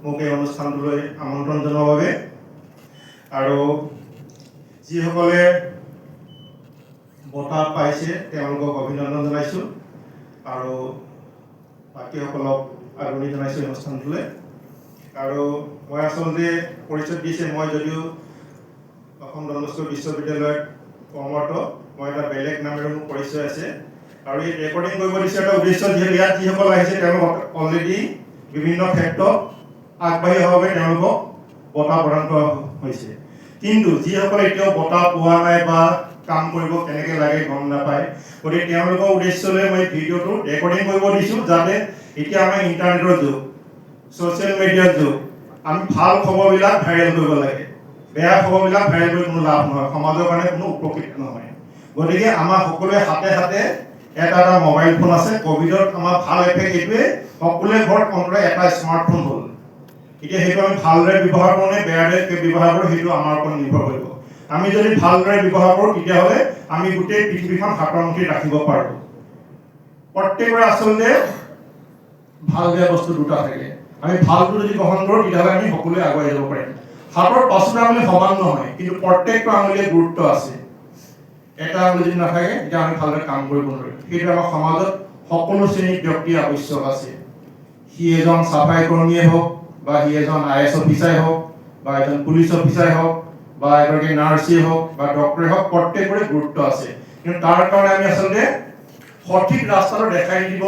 মোক এই অনুষ্ঠানটোলৈ আমন্ত্ৰণ জনোৱাৰ বাবে আৰু যিসকলে বঁটা পাইছে তেওঁলোকক অভিনন্দন জনাইছোঁ আৰু বাকীসকলক আদৰণি জনাইছোঁ এই অনুষ্ঠানটোলৈ। আৰু মই আচলতে পৰিচয় দিছে, মই যদিও অসম ডন বস্কো বিশ্ববিদ্যালয়ত কৰ্মৰত, মই এটা বেলেগ নামেৰে মোৰ পৰিচয় আছে। আৰু এই ৰেকৰ্ডিং কৰিব দিছে এটা উদ্দেশ্য, যিহেতু ইয়াত যিসকল আহিছে তেওঁলোক অলৰেডি বিভিন্ন ক্ষেত্ৰত আগবাঢ়ি অহাৰ বাবে তেওঁলোকক বঁটা প্ৰদান কৰা হৈছে। কিন্তু যিসকলে এতিয়াও বঁটা পোৱা নাই বা কাম কৰিব কেনেকৈ লাগে গম নাপায়, গতিকে তেওঁলোকৰ উদ্দেশ্যলৈ মই ভিডিঅ'টো ৰেকৰ্ডিং কৰিব দিছোঁ, যাতে এতিয়া আমাৰ ইণ্টাৰনেটৰ যুগ, ছ'চিয়েল মিডিয়াৰ যুগ, আমি ভাল খবৰবিলাক ভাইৰেল কৰিব লাগে। বেয়া খবৰবিলাক ভাইৰেল কৰি কোনো লাভ নহয়, সমাজৰ কাৰণে কোনো উপকৃত নহয়। গতিকে আমাৰ সকলোৱে হাতে হাতে এটা মোবাইল ফোন আছে। ক'ভিডত আমাৰ ভাল এফেক্ট এইটোৱে, সকলোৱে ঘৰত অন্তত এটা স্মাৰ্টফোন হ'ল। এতিয়া সেইটো আমি ভালদৰে ব্যৱহাৰ কৰোঁ নে বেয়াদৰে ব্যৱহাৰ কৰোঁ, সেইটো আমাৰ ওপৰত নিৰ্ভৰ কৰিব। আমি যদি ভালদৰে ব্যৱহাৰ কৰোঁ তেতিয়াহ'লে আমি গোটেই পৃথিৱীখন হাতৰ মুঠিত ৰাখিব পাৰোঁ। প্ৰত্যেকৰে আচলতে ভাল বেয়া বস্তু দুটা থাকে। আমি ভালটো যদি গ্ৰহণ কৰোঁ তেতিয়াহ'লে আমি সকলোৱে আগুৱাই যাব পাৰিম। হাতৰ পাঁচটা আঙুলি সমান নহয়, কিন্তু প্ৰত্যেকটো আঙুলিয়ে গুৰুত্ব আছে। এটা আঙুলি যদি নাথাকে তেতিয়া আমি ভালদৰে কাম কৰিব নোৱাৰিম। সেইটো আমাৰ সমাজত সকলো শ্ৰেণীৰ ব্যক্তিৰ আৱশ্যক আছে। সি এজন চাফাই কৰ্মীয়ে হওক, বা সি এজন IAS অফিচাৰে হওক, বা এজন পুলিচ অফিচাৰে হওক, বা এগৰাকী নাৰ্ছেই হওক বা ডক্টৰে হওক, প্ৰত্যেকৰে গুৰুত্ব আছে। কিন্তু তাৰ কাৰণে আমি আচলতে সঠিক ৰাস্তাটো দেখাই দিব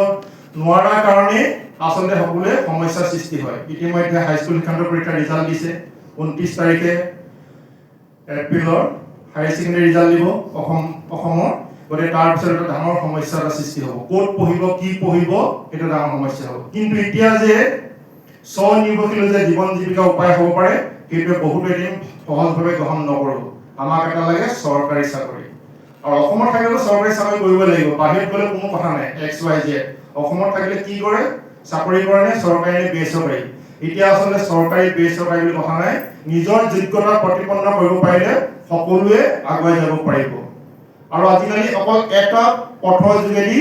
নোৱাৰাৰ কাৰণে আচলতে সকলোৱে সমস্যাৰ সৃষ্টি হয়। ইতিমধ্যে হাইস্কুল শিক্ষান্ত পৰীক্ষাৰ ৰিজাল্ট দিছে, 29 তাৰিখে এপ্ৰিলৰ হায়াৰ ছেকেণ্ডেৰী ৰিজাল্ট দিব অসমৰ। গতিকে তাৰপিছত এটা ডাঙৰ সমস্যা এটা সৃষ্টি হ'ব। ক'ত পঢ়িব, কি পঢ়িব, সেইটো ডাঙৰ সমস্যা হ'ব। কিন্তু এতিয়া যে স্বনিৰ্ভৰশীল যে জীৱন জীৱিকা উপায় হ'ব পাৰে, সেইটোৱে বহুতো এদিন সহজভাৱে গ্ৰহণ নকৰোঁ। আমাক এটা লাগে চৰকাৰী চাকৰি, আৰু অসমত থাকিলেও চৰকাৰী চাকৰি কৰিব লাগিব। বাহিৰত গ'লে কোনো কথা নাই, XYZ। অসমত থাকিলে কি কৰে, চাকৰি কৰে নে চৰকাৰী নে বেচৰকাৰী। এতিয়া আচলতে চৰকাৰী বেচৰকাৰী বুলি কথা নাই, নিজৰ যোগ্যতা প্ৰতিপন্ন কৰিব পাৰিলে সকলোৱে আগুৱাই যাব পাৰিব। আৰু আজিকালি অকল এটা পথৰ যোগেদি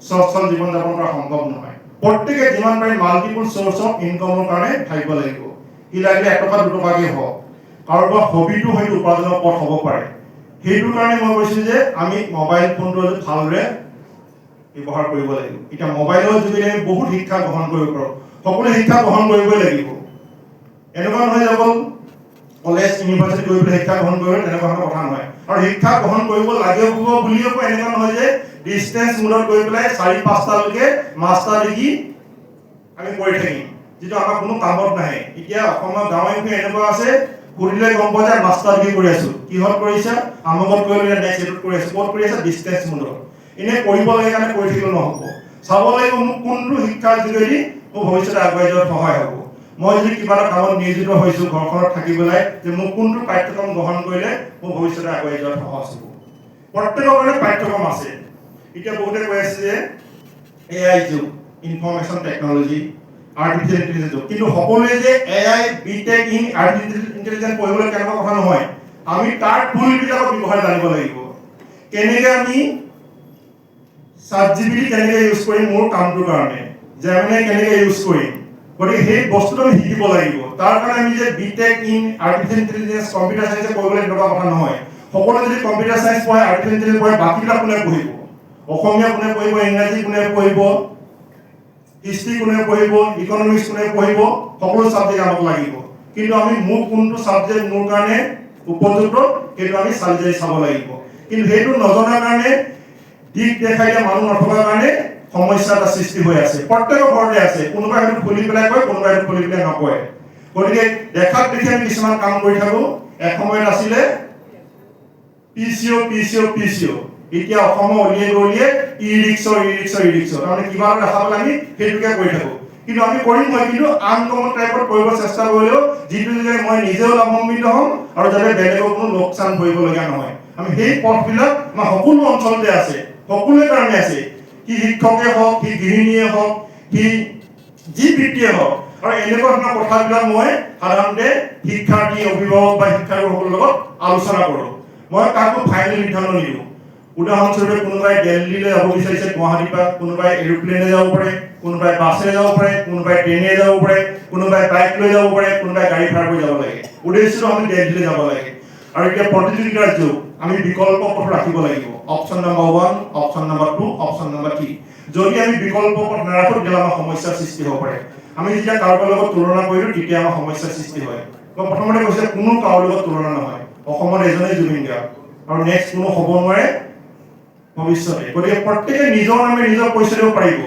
সচ্ছল জীৱন যাপন কৰা সম্ভৱ নহয়। প্ৰত্যেকে যিমান পাৰি মাল্টিপুল চ'ৰ্চ অফ ইনকামৰ কাৰণে ভাবিব লাগিব। ই লাগিলে 1 টকা 2 টকাকৈ হওক, কাৰোবাৰ হবিটো হয়তো উপাৰ্জনৰ পথ হ'ব পাৰে। সেইটো কাৰণে মই কৈছোঁ যে আমি মোবাইল ফোনটো ভালদৰে ব্যৱহাৰ কৰিব লাগিব। এতিয়া মোবাইলৰ যোগেদি আমি বহুত শিক্ষা গ্ৰহণ কৰিব পাৰোঁ। সকলোৱে শিক্ষা গ্ৰহণ কৰিবই লাগিব। এনেকুৱা নহয় যে অকল কলেজ ইউনিভাৰ্চিটি গৈ পেলাই শিক্ষা গ্ৰহণ কৰিব, তেনেকুৱা ধৰণৰ কথা নহয়। আৰু শিক্ষা গ্ৰহণ কৰিব লাগিব বুলিও এনেকুৱা নহয় যে ডিষ্টেঞ্চ মোডত গৈ পেলাই 4-5টালৈকে মাষ্টাৰ ডিগ্ৰী আমি কৰি থাকিম, যিটো আমাৰ কোনো কামত নাহে। এতিয়া অসমৰ গাঁৱে ভূঞে এনেকুৱা আছে, সুধিলে গম পোৱা যায় মাষ্টাৰ ডিগ্ৰী কৰি আছোঁ। কিহত কৰিছা? আমুকত কৰিলোঁ, নেক্সট এইটোত কৰি আছোঁ। ক'ত কৰি আছা? ডিষ্টেঞ্চ মোডত। এনেই কৰিব লাগে কাৰণে কৰি থাকিলেও নহ'ব। চাব লাগিব মোক কোনটো শিক্ষাৰ যোগেদি মোৰ ভৱিষ্যতে আগুৱাই যোৱাত সহায় হ'ব। মই যদি কিবা এটা কামত নিয়োজিত হৈছোঁ ঘৰখনত থাকি পেলাই, যে মোক কোনটো পাঠ্যক্ৰম গ্ৰহণ কৰিলে মোৰ ভৱিষ্যতে আগুৱাই যোৱাত সহজ হ'ব। প্ৰত্যেকৰ কাৰণে পাঠ্যক্ৰম আছে। এতিয়া বহুতে কৈ আছে যে AI যুগ, ইনফৰমেশ্যন টেকনলজি, আৰ্টিফিচিয়েল ইণ্টেলিজেন্স যুগ। কিন্তু সকলোৱে যে AI BTech in artificial intelligence পঢ়িবলৈ কেনেকুৱা কথা নহয়। আমি তাৰ টুলবিলাকৰ ব্যৱহাৰ জানিব লাগিব। কেনেকৈ আমি ChatGPT কেনেকৈ ইউজ কৰিম মোৰ কামটোৰ কাৰণে, জেমিনাই কেনেকৈ ইউজ কৰিম, গতিকে সেই বস্তুটো আমি শিকিব লাগিব। তাৰ কাৰণে আমি যে BTech in artificial intelligence, computer চায়েন্সে পঢ়িবলৈ এনেকুৱা কথা নহয়। সকলোৱে যদি কম্পিউটাৰ চায়েন্স পঢ়ে, আৰ্টিফিচিয়েল ইণ্টেলিজেন্স পঢ়ে, বাকীবিলাক কোনে পঢ়িব? অসমীয়া কোনে পঢ়িব, ইংৰাজী কোনে পঢ়িব, হিষ্ট্ৰী কোনে পঢ়িব, ইকনমিক্স কোনে পঢ়িব, সকলো ছাবজেক্ট আমাক লাগিব। কিন্তু আমি মোক কোনটো ছাবজেক্ট মোৰ কাৰণে উপযুক্ত সেইটো আমি চালি জাৰি চাব লাগিব। কিন্তু সেইটো নজনাৰ কাৰণে, দিশ দেখাই দিয়া মানুহ নথকাৰ কাৰণে সমস্যা এটা সৃষ্টি হৈ আছে। প্ৰত্যেকৰ ঘৰতে আছে, কোনোবাই সেইটো খুলি পেলাই কয়, কোনোবাই সেইটো খুলি পেলাই নকয়। গতিকে দেখাক দেখি আমি কিছুমান কাম কৰি থাকোঁ। এসময়ত আছিলে PCO। এতিয়া অসমৰ অলিয়ে ই-ৰিক্সা। তাৰমানে কিবা এটা দেখা পালে আমি সেইটোকে কৰি থাকোঁ। কিন্তু আমি কৰিম মই, কিন্তু আনকমন টাইপত কৰিব চেষ্টা কৰিলেও যিটো যে মই নিজেও লাভান্বিত হ'ম আৰু যাতে বেলেগৰ কোনো লোকচান ভৰিবলগীয়া নহয়। আমি সেই পথবিলাক আমাৰ সকলো অঞ্চলতে আছে, সকলোৰে কাৰণে আছে। সি শিক্ষকে হওক, সি গৃহিণীয়ে হওক, সি যি বৃত্তিয়ে হওক। আৰু এনেকুৱা ধৰণৰ কথাবিলাক মই সাধাৰণতে শিক্ষাৰ্থী, অভিভাৱক বা শিক্ষাগুৰুসকলৰ লগত আলোচনা কৰোঁ। মই কাকো ফাইনেল সিদ্ধান্ত নিদিওঁ। উদাহৰণস্বৰূপে কোনোবাই দিল্লীলৈ যাব বিচাৰিছে গুৱাহাটীৰ পৰা, কোনোবাই এৰোপ্লেনে যাব পাৰে, কোনোবাই বাছেৰে যাব পাৰে, কোনোবাই ট্ৰেইনেৰে যাব পাৰে, কোনোবাই বাইক লৈ যাব পাৰে, কোনোবাই গাড়ী ভাড়া কৰি যাব লাগে। উদ্দেশ্যটো আমি দিল্লীলৈ যাব লাগে। আৰু এতিয়া প্ৰতিযোগিতাৰ যুগ, আমি বিকল্প পথ ৰাখিব লাগিব। Option number 1, option number 2, option number 3। যদি আমি বিকল্প পথ নাৰাখোঁ তেতিয়াহ'লে আমাৰ সমস্যাৰ সৃষ্টি হ'ব পাৰে। আমি যেতিয়া কাৰোবাৰ লগত তুলনা কৰিলোঁ তেতিয়া আমাৰ সমস্যাৰ সৃষ্টি হয়। মই প্ৰথমতে কৈছোঁ কোনো কাৰোৰ লগত তুলনা নহয়। অসমৰ এজনেই জুবিন গাৰ্গ আৰু নেক্সট কোনো হ'ব নোৱাৰে ভৱিষ্যতে। গতিকে প্ৰত্যেকে নিজৰ নামে নিজৰ পৰিচয় দিব পাৰিব,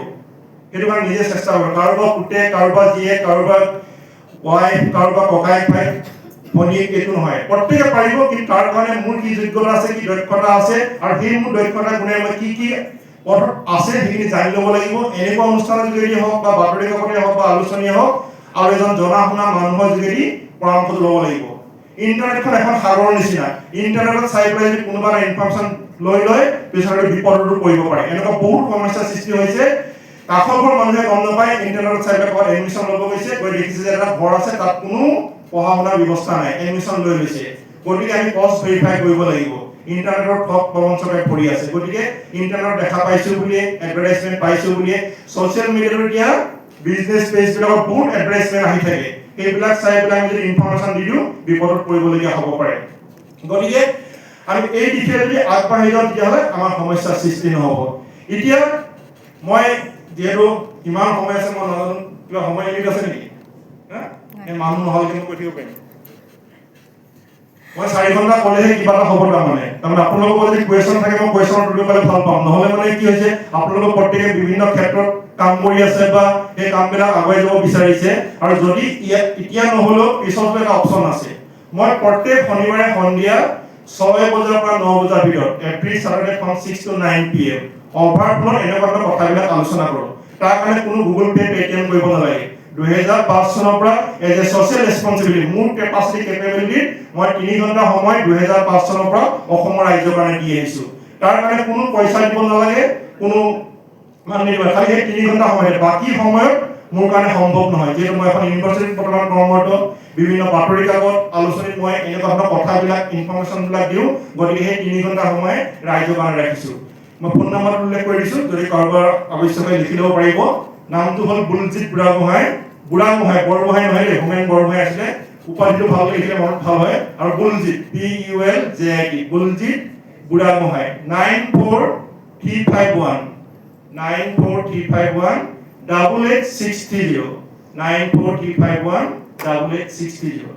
সেইটো কাৰণে নিজে চেষ্টা কৰিব। কাৰোবাৰ পুতেক, কাৰোবাৰ জীয়েক, কাৰোবাৰ ৱাইফ, কাৰোবাৰ ককায়েক ভাই ভনীয়েক, এইটো নহয়। প্ৰত্যেকে পাৰিব, কিন্তু তাৰ কাৰণে মোৰ কি যোগ্যতা আছে, কি দক্ষতা আছে, আৰু সেই মোৰ দক্ষতা গুণে মই কি পথত আছে সেইখিনি জানি ল'ব লাগিব। এনেকুৱা অনুষ্ঠানৰ যোগেদি হওক বা বাতৰি কাকতে হওক বা আলোচনীয়ে হওক, আৰু এজন জনা শুনা মানুহৰ যোগেদি পৰামৰ্শ ল'ব লাগিব। ইণ্টাৰনেটখন এখন সাগৰৰ নিচিনা। ইণ্টাৰনেটত চাই পেলাই যদি কোনোবা এটা ইনফৰমেশ্যন লৈ লয় পিছলৈ বিপদতো পৰিব পাৰে। এনেকুৱা বহুত সমস্যাৰ সৃষ্টি হৈছে। কাষৰ ঘৰ মানুহে গম নাপায়, ইণ্টাৰনেটত চাই পেলাই ক'ৰবাত এডমিশ্যন ল'ব গৈছে, গৈ দেখিছে যে এটা ঘৰ আছে, তাত কোনো পঢ়া শুনাৰ ব্যৱস্থা নাই, এডমিশ্যন লৈ লৈছে। গতিকে আমি কষ্ট ভেৰিফাই কৰিব লাগিব। ইণ্টাৰনেটৰ ঠগ প্ৰবঞ্চনাৰে ভৰি আছে। গতিকে ইণ্টাৰনেটত দেখা পাইছোঁ বুলিয়ে, এডভাৰটাইজমেণ্ট পাইছোঁ বুলিয়ে, ছ'চিয়েল মিডিয়াত এতিয়া বিজনেছ পেজবিলাকত বহুত এডভাৰটাইজমেণ্ট আহি থাকে। সেইবিলাক চাই পেলাই আমি যদি ইনফৰমেশ্যন দি দিওঁ বিপদত পৰিবলগীয়া হ'ব পাৰে। গতিকে আমি এই দিশে যদি আগবাঢ়ি যাওঁ তেতিয়াহ'লে আমাৰ সমস্যাৰ সৃষ্টি নহ'ব। এতিয়া মই যিহেতু কিমান সময় আছে মই নাজানো, কিবা সময় লিমিট আছে নেকি? মানুহ নহ'লে মই কৈ থাকিব পাৰিম। মই 4 ঘণ্টা ক'লেহে কিবা এটা হ'ব। তাৰমানে আপোনালোকৰ যদি কুৱেশ্যন থাকে মই কুৱেশ্যন উত্তৰ পালে ভাল পাম। নহ'লে মানে কি হৈছে, আপোনালোক প্ৰত্যেকে বিভিন্ন ক্ষেত্ৰত কাম কৰি আছে বা সেই কামবিলাক আগুৱাই যাব বিচাৰিছে, আৰু যদি এতিয়া নহ'লেও পিছতো এটা অপশ্যন আছে। মই প্ৰত্যেক শনিবাৰে সন্ধিয়া 6 বজাৰ পৰা 9 বজাৰ ভিতৰত every Saturday from 6 to 9 PM অভাৰফ্লত এনেকুৱা ধৰণৰ কথাবিলাক আলোচনা কৰোঁ। তাৰ কাৰণে কোনো গুগল পে, পেটিএম কৰিব নালাগে। 2005 চনৰ পৰা এজ এ ছ'চিয়েল ৰেছপঞ্চিবিলিটি, মোৰ কেপাচিটি কেপেবিলিটি মই 3 ঘণ্টা সময় 2005 চনৰ পৰা অসমৰ ৰাইজৰ কাৰণে দি আহিছোঁ। তাৰ কাৰণে কোনো পইচা দিব নালাগে, কোনো মানে খালি সেই 3 ঘণ্টা সময়, বাকী সময়ত মোৰ কাৰণে সম্ভৱ নহয়। যিহেতু মই এখন ইউনিভাৰ্চিটিত বৰ্তমান কৰ্মৰত, বিভিন্ন বাতৰি কাকত আলোচনীত মই এনেকুৱা ধৰণৰ কথাবিলাক ইনফৰমেশ্যনবিলাক দিওঁ। গতিকে সেই 3 ঘণ্টা সময় ৰাইজৰ কাৰণে ৰাখিছোঁ। মই ফোন নম্বৰটো উল্লেখ কৰি দিছোঁ, যদি কাৰোবাৰ আৱশ্যক হয় লিখি ল'ব পাৰিব। নামটো হ'ল বুলজিৎ বুঢ়াগোহাঁই। বুঢ়াগোহাঁই, বৰগোহাঁই নহয় দেই, হোমেন বৰগোহাঁই আছিলে। উপাধিটো ভালকৈ লিখিলে মনত ভাল হয়। আৰু বুলজিৎ, BULJIT, বুলজিৎ বুঢ়াগোহাঁই। 94351 8830 94351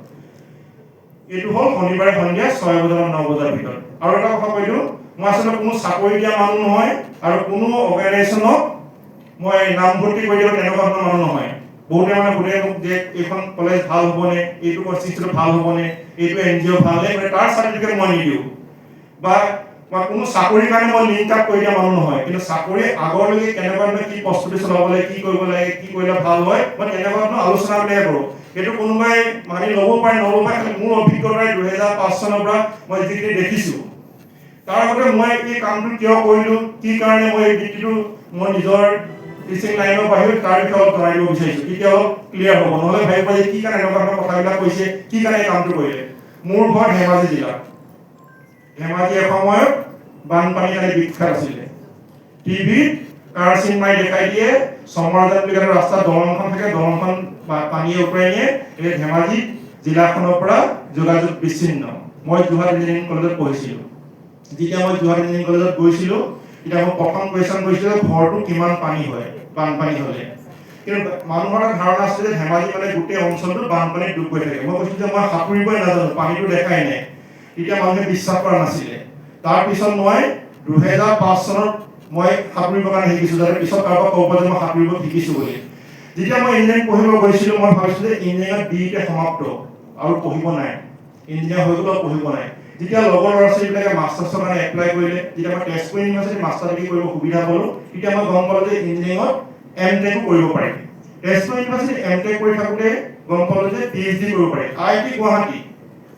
এইটো হ'ল শনিবাৰে সন্ধিয়া 6 বজাৰ পৰা 9 বজাৰ ভিতৰত। আৰু এটা কথা কৈ দিওঁ, মই আচলতে কোনো চাকৰি দিয়া মানুহ নহয়, আৰু কোনো অৰ্গেনাইজেশ্যনক মই নামভৰ্তি কৰি দিব তেনেকুৱা ধৰণৰ মানুহ নহয়। বহুতে মানে সুধে মোক যে এইখন কলেজ ভাল হ'বনে, এইটো কনষ্টিটিউট ভাল হ'বনে, এইটো NGO ভাল নে, তাৰ চাৰ্টিফিকেট মই নিদিওঁ। বা কোনো চাকৰিৰ কাৰণে মই লিংক আপ কৰি দিয়া মানুহ নহয়। কিন্তু চাকৰি আগলৈকে কেনেকুৱা ধৰণে কি প্ৰস্তুতি চলাব লাগে, কি কৰিব লাগে, কি কৰিলে ভাল হয়, মই তেনেকুৱা ধৰণৰ আলোচনাবিলাকে কৰোঁ। সেইটো কোনোবাই মানি ল'ব পাৰে, নল'ব পাৰে। মোৰ অভিজ্ঞতাৰে 2005 চনৰ পৰা মই যিখিনি দেখিছোঁ, তাৰ আগতে মই এই কামটো কিয় কৰিলোঁ, কি কাৰণে মই এই বৃত্তিটো মই নিজৰ টিচিং লাইনৰ বাহিৰত তাৰ বিষয়ে অলপ জনাই দিব বিচাৰিছোঁ। তেতিয়া অলপ ক্লিয়াৰ হ'ব। নহ'লে ভাবিব যে কি কাৰণে এনেকুৱা ধৰণৰ কথাবিলাক কৈছে, কি কাৰণে এই কামটো কৰিলে। মোৰ ঘৰ ধেমাজি জিলাত। ধেমাজি এসময়ত বানপানীৰ কাৰণে বিখ্যাত আছিলে। টিভিত কাৰচিন মাৰি দেখাই দিয়ে, চমৰাজান বুলি এটা ৰাস্তাত দলংখন থাকে, দলংখন পানীয়ে উটুৱাই নিয়ে। এই ধেমাজি জিলাখনৰ পৰা যোগাযোগ বিচ্ছিন্ন। মই যোৰহাট ইঞ্জিনিয়াৰিং কলেজত পঢ়িছিলোঁ। যেতিয়া মই যোৰহাট ইঞ্জিনিয়াৰিং কলেজত গৈছিলোঁ, তেতিয়া মই প্ৰথম কুৱেশ্যন কৰিছিলোঁ ঘৰটো কিমান পানী হয় বানপানী হ'লে। কিন্তু মানুহৰ এটা ধাৰণা আছে যে ধেমাজি মানে গোটেই অঞ্চলটো বানপানীত ডুব গৈ থাকে। মই কৈছোঁ যে মই সাঁতুৰিবই নাজানো, পানীটো দেখাই নাই। তেতিয়া মানুহে বিশ্বাস কৰা নাছিলে। তাৰপিছত মই 2005 চনত মই সাঁতুৰিবৰ কাৰণে শিকিছোঁ, যাতে পিছত কাৰোবাক ক'ব যে মই সাঁতুৰিব শিকিছোঁ বুলি। যেতিয়া মই ইঞ্জিনিয়াৰিং পঢ়িব গৈছিলোঁ, মই ভাবিছিলোঁ যে ইঞ্জিনিয়াৰিঙত BE সমাপ্ত আৰু পঢ়িব নাই, ইঞ্জিনিয়াৰ হৈ গ'লেও পঢ়িব নাই। যেতিয়া লগৰ ল'ৰা ছোৱালীবিলাকে মাষ্টাৰ্ছৰ কাৰণে এপ্লাই কৰিলে, যেতিয়া মই তেজপুৰ ইউনিভাৰ্চিটিত মাষ্টাৰ ডিগ্ৰী কৰিব সুবিধা পালোঁ, তেতিয়া মই গম পালোঁ যে ইঞ্জিনিয়াৰিঙত MTech কৰিব পাৰি। তেজপুৰ ইউনিভাৰ্চিটিত MTech কৰি থাকোঁতে গম পালোঁ যে PhD কৰিব পাৰি। IIT গুৱাহাটী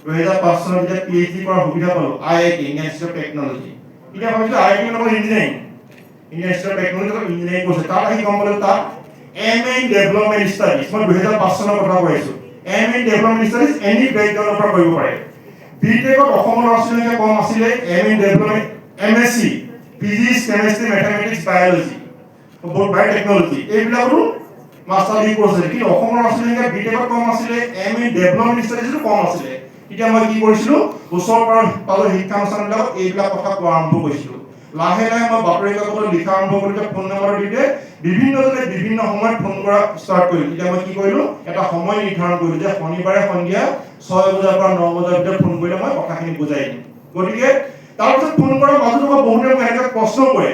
2005 চনত যেতিয়া PhD কৰাৰ সুবিধা পালোঁ, IIT Indian institute of technology. তেতিয়া ভাবিছোঁ IIT মানে engineering, Indian institute of technology engineering কৰিছে। তাত আহি গম পালোঁ তাত MA in Development Studies, মই 2005 চনৰ কথা কৈ আছোঁ। MA in Development Studies any বেকগ্ৰাউণ্ডৰ পৰা কৰিব পাৰে। BTech অসমৰ ল'ৰা ছোৱালীৰ কম আছিলে, MA in Development MSc physics chemistry mathematics biology biotechnology এইবিলাকৰো মাষ্টাৰ ডিগ্ৰী কোৰ্চ আছে কিন্তু অসমৰ আছিলে বিটেকত কম আছিলে এমএ ডেভেলপমেণ্ট ষ্টাডিজতো কম আছিলে তেতিয়া মই কি কৰিছিলোঁ ওচৰৰ পালো শিক্ষানুষ্ঠানবিলাকত এইবিলাক কথা কোৱা আৰম্ভ কৰিছিলোঁ লাহে লাহে মই বাতৰি কাকতত লিখা আৰম্ভ কৰিলোঁ ফোন নম্বৰ দিলে বিভিন্নজনে বিভিন্ন সময়ত ফোন কৰা ষ্টাৰ্ট কৰিলোঁ তেতিয়া মই কি কৰিলোঁ এটা সময় নিৰ্ধাৰণ কৰিলোঁ যে শনিবাৰে সন্ধিয়া 6 বজাৰ পৰা 9 বজাৰ ভিতৰত ফোন কৰিলে মই কথাখিনি বুজাই দিম গতিকে তাৰপিছত ফোন কৰাৰ মাজতো মই বহুতে মোক এনেকৈ প্ৰশ্ন কৰে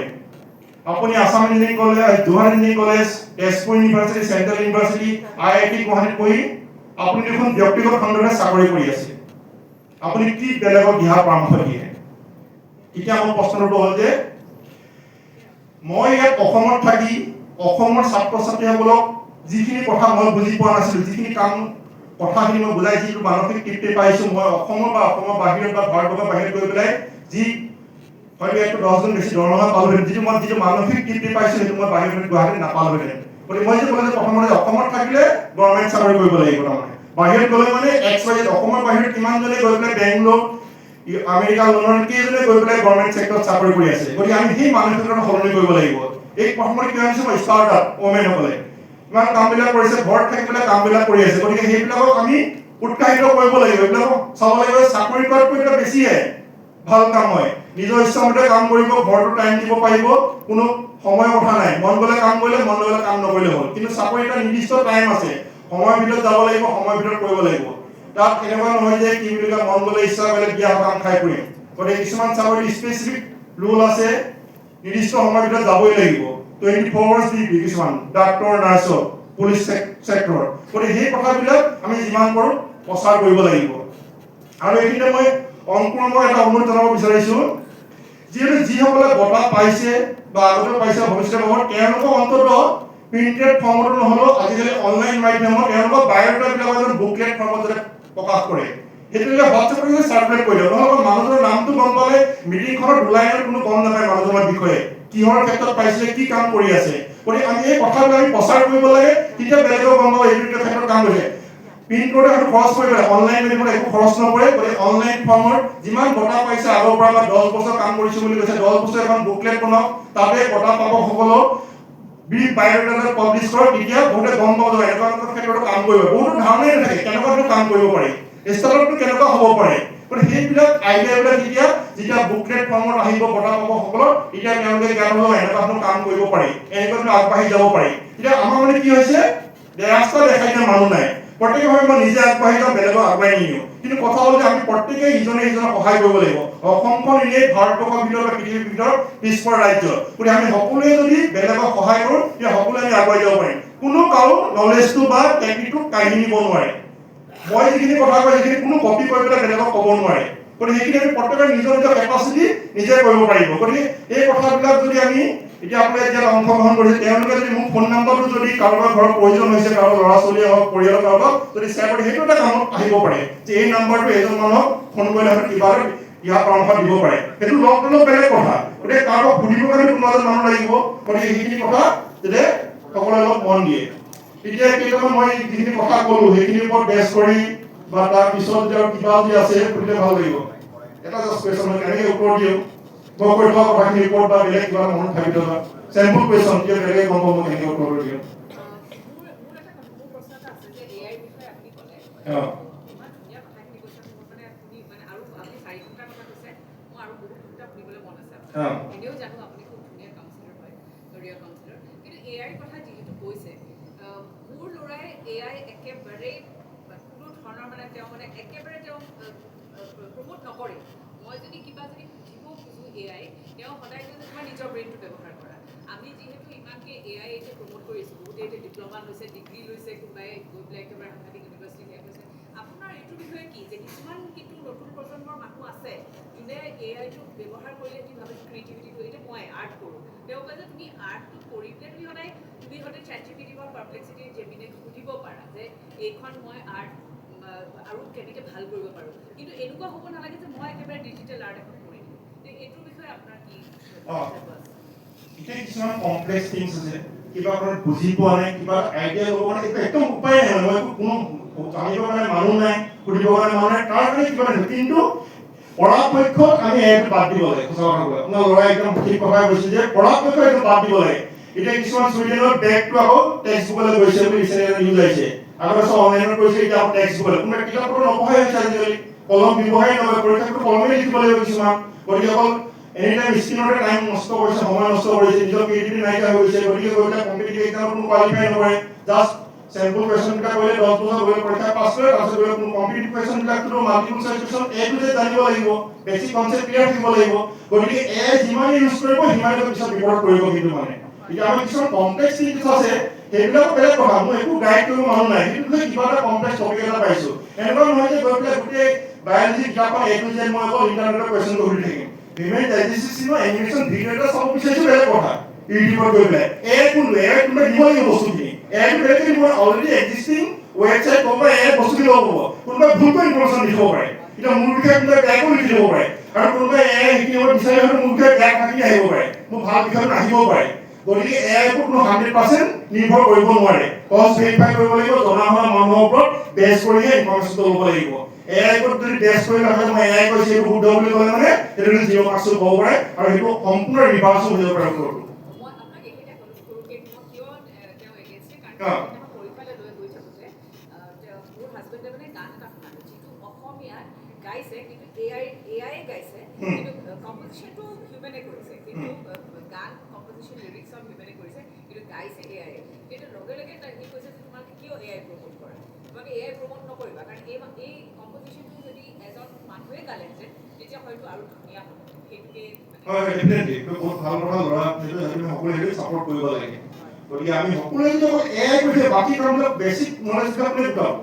আপুনি Assam engineering college Jorhat engineering college Tezpur university central university IIT গুৱাহাটীত পঢ়ি আপুনি দেখোন ব্যক্তিগত খণ্ডতে চাকৰি কৰি আছে আপুনি কি বেলেগক দিহা পৰামৰ্শ দিয়ে এতিয়া মোৰ প্ৰশ্নটো হ'ল যে মই ইয়াত অসমত থাকি অসমৰ ছাত্ৰ ছাত্ৰীসকলক যিখিনি কথা মই বুজি পোৱা নাছিলোঁ যিখিনি কাম কথাখিনি মই বুজাই যিটো মানসিক তৃপ্তি পাইছোঁ মই অসমৰ বাহিৰত বা ভাৰতবৰ্ষৰ বাহিৰত গৈ পেলাই যি হয়তো একটু 10 জন বেছি দৰমহা পালোহেঁতেন যিটো মানসিক তৃপ্তি পাইছোঁ সেইটো মই বাহিৰত গুৱাহাটীত নাপালোহেঁতেন গতিকে মই যে ক'লো যে প্ৰথমতে অসমত থাকিলে গভৰ্ণমেণ্ট চাকৰি কৰিব লাগিব তাৰমানে বাহিৰত গ'লে মানে XYZ অসমৰ বাহিৰত কিমানজনে গৈ পেলাই বেংগলোৰ আমেৰিকা লণ্ডন কেইজনে গৈ পেলাই গভৰ্ণমেণ্ট চেক্টৰত চাকৰি কৰি আছে গতিকে আমি সেই মানসিকতা সলনি কৰিব লাগিব এই প্ৰথমতে কি হৈছে মই ষ্টাৰ্টআপ ওমেনসকলে ইমান কামবিলাক কৰিছে ঘৰত থাকি পেলাই কামবিলাক কৰি আছে গতিকে সেইবিলাকক আমি উৎসাহিত কৰিব লাগিব এইবিলাকক চাব লাগিব চাকৰি কৰাতকৈ এটা বেছিহে ভাল কাম হয় নিজৰ ইচ্ছামতে কাম কৰিব ঘৰটো টাইম দিব পাৰিব কোনো সময় কথা নাই মন গ'লে কাম কৰিলে মন নগ'লে কাম নকৰিলে হ'ল কিন্তু চাকৰি এটা নিৰ্দিষ্ট টাইম আছে সময়ৰ ভিতৰত যাব লাগিব সময়ৰ ভিতৰত কৰিব লাগিব তাত এনেকুৱা নহয় যে কি বুলি কয় মন গ'লে ইচ্ছা কৰিলে বিয়া কাম খাই কৰিম গতিকে কিছুমান চাকৰি স্পেচিফিক ৰুল আছে নিৰ্দিষ্ট সময়ৰ ভিতৰত যাবই লাগিব 24 আৱাৰ্ছ ডিউটি কিছুমান ডাক্তৰ নাৰ্ছৰ পুলিচ চেক্টৰ গতিকে সেই কথাবিলাক আমি যিমান পাৰোঁ প্ৰচাৰ কৰিব লাগিব আৰু এইখিনিতে মই অংকুৰমক এটা অনুৰোধ জনাব বিচাৰিছোঁ যিহেতু যিসকলে বঁটা পাইছে বা আগতে পাইছে ভৱিষ্যতে পাব তেওঁলোকক অন্ততঃ প্ৰিণ্টেড ফৰ্মতো নহ'লেও আজিকালি অনলাইন মাধ্যমত তেওঁলোকৰ বায়'ডাটাবিলাক এজন বুকলেট ফৰ্মত যাতে প্ৰকাশ কৰে সেইটোকে হোৱাটছএপত চাৰ্কুলেট কৰি দিয়ক নহ'লে মানুহজনৰ নামটো গম পালে মিটিংখনত ওলাইনত কোনো গম নাপায় মানুহজনৰ বিষয়ে কিহৰ ক্ষেত্ৰত পাইছিলে কি কাম কৰি আছে গতিকে আমি এই কথাবিলাক আমি প্ৰচাৰ কৰিব লাগে তেতিয়া বেলেগেও গম পাব এইটো ক্ষেত্ৰত কাম কৰিছে প্ৰিন্ট কৰি আৰু খৰচ কৰিব অনলাইন মিডিয়ামত একো খৰচ নপৰে গতিকে অনলাইন ফৰ্মৰ যিমান বঁটা পাইছে আগৰ পৰা বা 10 বছৰ কাম কৰিছোঁ বুলি কৈছে 10 বছৰ এখন বুকলেট বনাওক তাতে বঁটা পাবসকলক ব্ৰিফ বায়'ডাটা পাব্লিছ কৰক তেতিয়া বহুতে গম পাব যে এনেকুৱা ক্ষেত্ৰত কাম কৰিব বহুতো ধাৰণাই নাথাকে কেনেকুৱাটো কাম কৰিব পাৰি ষ্টাৰ্টআপটো কেনেকুৱা হ'ব পাৰে গতিকে সেইবিলাক আইডিয়াবিলাক যেতিয়া বুকলেট ফৰ্মত আহিব বঁটা পাবসকলৰ তেতিয়া তেওঁলোকে জ্ঞান হ'ব এনেকুৱা কাম কৰিব পাৰি এনেকুৱা আগবাঢ়ি যাব পাৰি এতিয়া আমাৰ মানে কি হৈছে ৰাস্তা দেখাই দিয়া মানুহ নাই প্ৰত্যেকে ভাবে মই নিজে আগবাঢ়ি যাওঁ বেলেগক আগুৱাই নিদিওঁ কিন্তু কথা হ'ল যে আমি প্ৰত্যেকেই ইজনে সিজনক সহায় কৰিব লাগিব অসমখন এনেই ভাৰতবৰ্ষৰ ভিতৰত বা পৃথিৱীৰ ভিতৰত পিছপৰা ৰাজ্য গতিকে আমি সকলোৱে যদি বেলেগক সহায় কৰোঁ তেতিয়া সকলোৱে আমি আগুৱাই যাব পাৰিম কোনো কাৰো নলেজটো বা টেকনিকটো কাঢ়ি নিব নোৱাৰে মই যিখিনি কথা কওঁ সেইখিনি কোনো কপি কৰি পেলাই বেলেগক ক'ব নোৱাৰে গতিকে সেইখিনি আমি প্ৰত্যেকে নিজৰ নিজৰ কেপাচিটি নিজে কৰিব পাৰিব গতিকে এই কথাবিলাক যদি আমি এতিয়া আপুনি এতিয়া অংশগ্ৰহণ কৰিছে তেওঁলোকে যদি মোক ফোন নম্বৰটো যদি কাৰোবাৰ ঘৰৰ প্ৰয়োজন হৈছে কাৰোবাৰ ল'ৰা ছোৱালীয়ে হওক পৰিয়ালৰ কাৰোবাক যদি শ্বেয়াৰ কৰি সেইটো এটা কামত আহিব পাৰে যে এই নম্বৰটো এজন মানুহক ফোন কৰিলে হয়তো কিবা ইয়াৰ পৰামৰ্শ দিব পাৰে সেইটো লগ ল'লেও বেলেগ কথা গতিকে কাৰোবাক সুধিবৰ কাৰণে কোনোবা এজন মানুহ লাগিব গতিকে সেইখিনি কথা যাতে সকলোৱে অলপ মন দিয়ে এতিয়া কেইটামান মই যিখিনি কথা ক'লো সেইখিনিৰ ওপৰত বেছ কৰি বা তাৰ পিছত যদি কিবা যদি আছে সুধিলে ভাল লাগিব এটা জাষ্ট কুৱেশ্যন মই কেনেকৈ উত্তৰ দিওঁ মই কৈ থকা কথাখিনিৰ ওপৰত বা বেলেগ কিবা মনত থাকি থকা চেম্পল কুৱেশ্যন এতিয়া বেলেগে গম পাব মই কেনেকৈ উত্তৰ দিওঁ মোৰ ল'ৰাই এআই একেবাৰে কোনো ধৰণৰ মানে তেওঁ মানে একেবাৰে তেওঁ প্ৰমোট নকৰে মই যদি কিবা যদি সুধিব খোজোঁ এআই তেওঁ সদায় যে তোমাৰ নিজৰ ব্ৰেইনটো ব্যৱহাৰ কৰা আমি যিহেতু ইমানকৈ এআই এতিয়া প্ৰমোট কৰিছোঁ বহুতে এতিয়া ডিপ্ল'মা লৈছে ডিগ্ৰী লৈছে কোনোবাই গৈ পেলাই একেবাৰে সাংঘাতিক ইউনিভাৰ্চিটি শেষ হৈছে আপোনাৰ এইটোৰ বিষয়ে কি যে কিছুমান কিন্তু নতুন প্ৰজন্মৰ মানুহ আছে যোনে এআইটো ব্যৱহাৰ কৰিলে কি ভাবে ক্ৰিয়েটিভিটিটো এতিয়া মই আৰ্ট কৰোঁ তেওঁ কয় যে তুমি আৰ্টটো কৰি পেলাই তুমি সদায় ChatGPT বা পাৰপ্লেক্সিটি জেমিনাইক সুধিব পাৰা যে এইখন মই আৰ্ট আৰু কেনেকৈ ভাল কৰিব পাৰোঁ কিন্তু এনেকুৱা হ'ব নালাগে যে মই একেবাৰে ডিজিটেল আৰ্ট এখন কৰি দিওঁ এইটোৰ বিষয়ে আপোনাৰ কি এতিয়া কিছুমান কমপ্লেক্স থিংছ আছে কিবা আপোনাৰ বুজি পোৱা নাই কিবা আইডিয়া ল'ব মানে একদম উপায় নাই মই কোনো জানিবৰ কাৰণে মানুহ নাই সুধিবৰ কাৰণে মানুহ নাই তাৰ কাৰণে কিবা নাই কিন্তু পৰাপক্ষত আমি এইটো বাদ দিব লাগে সঁচা কথা ক'লে আপোনাৰ ল'ৰাই একদম ঠিক কথাই কৈছে যে পৰাপক্ষত এইটো বাদ দিব লাগে এতিয়া কিছুমান ষ্টুডেণ্টৰ বেগটো আকৌ টেক্সট বুকলৈ গৈছে বুলি ৰিচেণ্টলি নিউজ আহিছে আগতে চব অনলাইনত কৰিছে এতিয়া আকৌ টেক্সট বুকলৈ কোনোবা কিতাপ পত্ৰ নপঢ়াই হৈছে আজিকালি কলম ব্যৱহাৰেই নকৰে পৰীক্ষাটো কলমেই লিখিব লাগিব কিছুমান গতিকে অকল এনিটাইম স্ক্ৰীণতে টাইম নষ্ট কৰিছে সময় নষ্ট কৰিছে নিজৰ ক্ৰিয়েটিভিটি নাইকিয়া হৈ গৈছে গতিকে গৈ পেলাই কম্পিটিটিভ এক্সামত কোনো কোৱালিফাই নকৰে জাষ্ট চেম্পল কুৱেশ্যনবিলাক কৰিলে 10 বছৰ গৈ পৰীক্ষা পাছ কৰে তাৰপিছত গৈ কোনো competitive কুৱেশ্যনবিলাকটো multiple choice question A to Z জানিব লাগিব বেছিক কনচেপ্ট ক্লিয়াৰ থাকিব লাগিব গতিকে এ যিমান ইউজ কৰিব সিমানে পিছত বিপদত পৰিব কিন্তু মানে এতিয়া আমাৰ কিছুমান কমপ্লেক্স থিংছ আছে সেইবিলাক বেলেগ কথা মই একো গাইড কৰিব মানুহ নাই কিন্তু কিবা এটা কমপ্লেক্স টপিক এটা পাইছো এনেকুৱা নহয় যে গৈ পেলাই গোটেই বায়'লজি কিতাপখন এ টু জেড মই অকল ইণ্টাৰনেটৰ কুৱেশ্যন কৰি থাকিম হিউমেন ডাইজেষ্টিভ এনিমেশ্যন ভিডিঅ' এটা চাব বিচাৰিছো বেলেগ কথা ইউটিউবত গৈ পেলাই কোনটো কোনোবা দিব লাগিব বস্তুখিনি বেলেগে মই অলৰেডি এক্সিষ্টিং ৱেবছাইট কোনোবা বস্তুখিনি ল'ব কোনোবা ভুলকৈ ইনফৰমেশ্যন লিখিব পাৰে এতিয়া মোৰ বিষয়ে কোনোবাই বেয়াকৈ লিখি দিব পাৰে আৰু কোনোবাই সেইখিনি মই বিচাৰি হ'লে মোৰ বিষয়ে বেয়া থাকি আহিব পাৰে মোৰ ভাল বিষয়ে নাহিবও পাৰে গতিকে ওপৰত কোনো 100% নিৰ্ভৰ কৰিব নোৱাৰে ক্ৰছ ভেৰিফাই কৰিব লাগিব জনা হোৱা মানুহৰ ওপৰত বেছ কৰিহে ইনফৰমেশ্যনটো ল'ব লাগিব ওপৰত যদি বেছ কৰি নাথাকে মই কৈছে এইটো শুদ্ধ বুলি ক'লে মানে সেইটো 0 মাৰ্কছ পাব পাৰে আৰু সেইটো সম্পূৰ্ণ ৰিভাৰ্ছো হৈ যাব পাৰে উত্তৰটো মই আপোনাক এইখিনি সৰুকৈ মই কিয় তেওঁ এগেইনষ্টে কাৰণ পৰীক্ষালৈ লৈ গৈ থাকোঁতে মোৰ হাজবেণ্ডে মানে গান এটা শুনালে যিটো অসমীয়াত গাইছে কিন্তু এআইয়ে গাইছে কিন্তু কম্পজিশ্যনটো হিউমেনে কৰিছে কিন্তু গান কম্পজিশ্যন লিৰিক্স সব হিউমেনে কৰিছে কিন্তু গাইছে এআইয়ে কিন্তু লগে লগে সি কৈছে যে তোমালোকে কিয় এআই প্ৰমোট কৰা তোমালোকে এআই প্ৰমোট নকৰিবা কাৰণ এই কম্পজিশ্যনটো যদি এজন মানুহে গালেহেঁতেন তেতিয়া হয়তো আৰু ধুনীয়া হ'ব সেইটোকে হয় ডেফিনেটলি বহুত ভাল কথা ল'ৰা সেইটো আমি সকলোৱে ছাপোৰ্ট কৰিব লাগে গতিকে আমি সকলোৱে যদি অকল এআই কৰিছে বাকী কামবিলাক বেছিক নলেজবিলাক কোনে গোটাব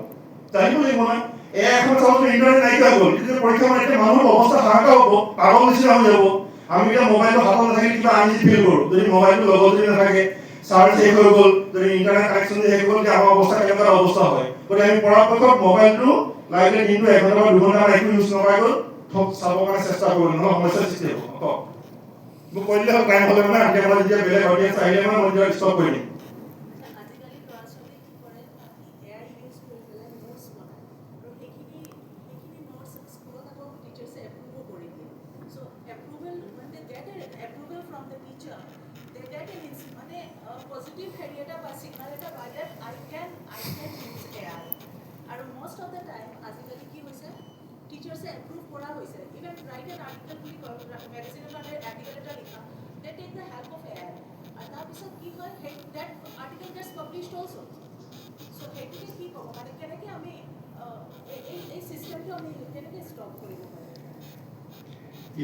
জানিব লাগিব নহয় এআই এখন চাবলৈ ইণ্টাৰনেট নাইকিয়া হৈ গ'ল কিন্তু পৰীক্ষা মাৰিলে মানুহৰ অৱস্থা হাহাকাৰ হ'ব পাগল নিচিনা হৈ যাব আমি এতিয়া মোবাইলটো হাতত নাথাকিলে কিবা আনইজি ফিল কৰোঁ যদি মোবাইলটো লগত যদি নাথাকে চাৰ্জ শেষ হৈ গ'ল যদি ইণ্টাৰনেট কানেকশ্যন শেষ হৈ গ'ল তেতিয়া আমাৰ অৱস্থা কেনেকুৱা অৱস্থা হয় গতিকে আমি পৰাপক্ষত মোবাইলটো লাগিলে দিনটো 1 ঘণ্টা বা 2 ঘণ্টা একো ইউজ নকৰাকৈ চাবৰ কাৰণে চেষ্টা কৰোঁ নহ'লে সমস্যাৰ সৃষ্টি হ'ব কওক মোক কৈ দিলে হ'ল টাইম হ'লে মানে আমি আমাৰ যেতিয়া বেলেগ অডিয়েঞ্চ আহিলে মানে মই তেতিয়া ষ্টপ কৰি দিম আজিকালি ল'ৰা ছোৱালী কি কৰে এআই ইউজ কৰি পেলাই নোটছ বনায় আৰু সেইখিনি নোটছ স্কুলত আকৌ টিচাৰ্ছে এপ্ৰুভো কৰি দিয়ে চ' এপ্ৰুভেল মানে get approval from the teacher they get মানে পজিটিভ হেৰি এটা বা চিগনেল এটা পায় that I can use AI আৰু মষ্ট অফ দ্য টাইম আজিকালি কি হৈছে টিচাৰ্ছে এপ্ৰুভ কৰা হৈছে ইভেন ৰাইট এন আৰ্টিকেল বুলি কয় মেগাজিনৰ কাৰণে আৰ্টিকেল এটা লিখা they take the help of AI আৰু তাৰপিছত কি হয় সেই that article gets published also' so' সেইটোকে কি ক'ব মানে কেনেকৈ আমি এই চিষ্টেমটো আমি কেনেকৈ ষ্টপ কৰিব পাৰোঁ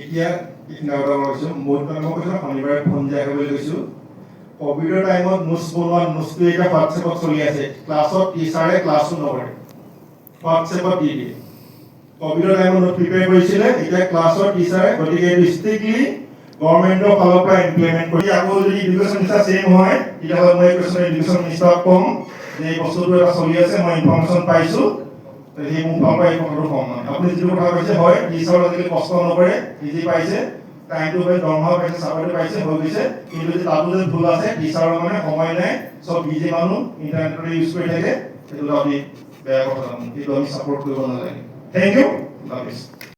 এতিয়া এইখিনি কথা কৈছোঁ মোৰ মই কৈছোঁ শনিবাৰে ফোন যায় বুলি কৈছোঁ ক'ভিডৰ টাইমত নোটছ বনোৱা নোটছটো এতিয়া হোৱাটছএপত চলি আছে ক্লাছত টিচাৰে ক্লাছো নকৰে হোৱাটছএপত দি দিয়ে ক'ভিডৰ টাইমত নোট প্ৰিপেয়াৰ কৰিছিলে এতিয়া ক্লাছৰ টিচাৰে গতিকে এইটো ষ্ট্ৰিক্টলি গভৰ্ণমেণ্টৰ ফালৰ পৰা ইমপ্লিমেণ্ট কৰি আকৌ যদি এডুকেশ্যন মিনিষ্টাৰ চেম হয় তেতিয়াহ'লে মই কৈছোঁ এডুকেশ্যন মিনিষ্টাৰক ক'ম যে এই বস্তুটো এটা চলি আছে মই ইনফৰমেশ্যন পাইছোঁ সেই মোৰ ফালৰ পৰা এই কথাটো ক'ম মানে আপুনি যিটো কথা কৈছে হয় টিচাৰ আজিকালি কষ্ট নকৰে ইজি পাইছে টাইমটো পাই দৰমহা পাইছে চাকৰি পাইছে হৈ গৈছে কিন্তু যদি তাতো যদি ভুল আছে টিচাৰৰ মানে সময় নাই চব বিজি মানুহ ইণ্টাৰনেটতে ইউজ কৰি থাকে সেইটো আমি বেয়া কথা জানো সেইটো আমি ছাপোৰ্ট কৰিব নালাগে থেংক ইউ লাভ ইউ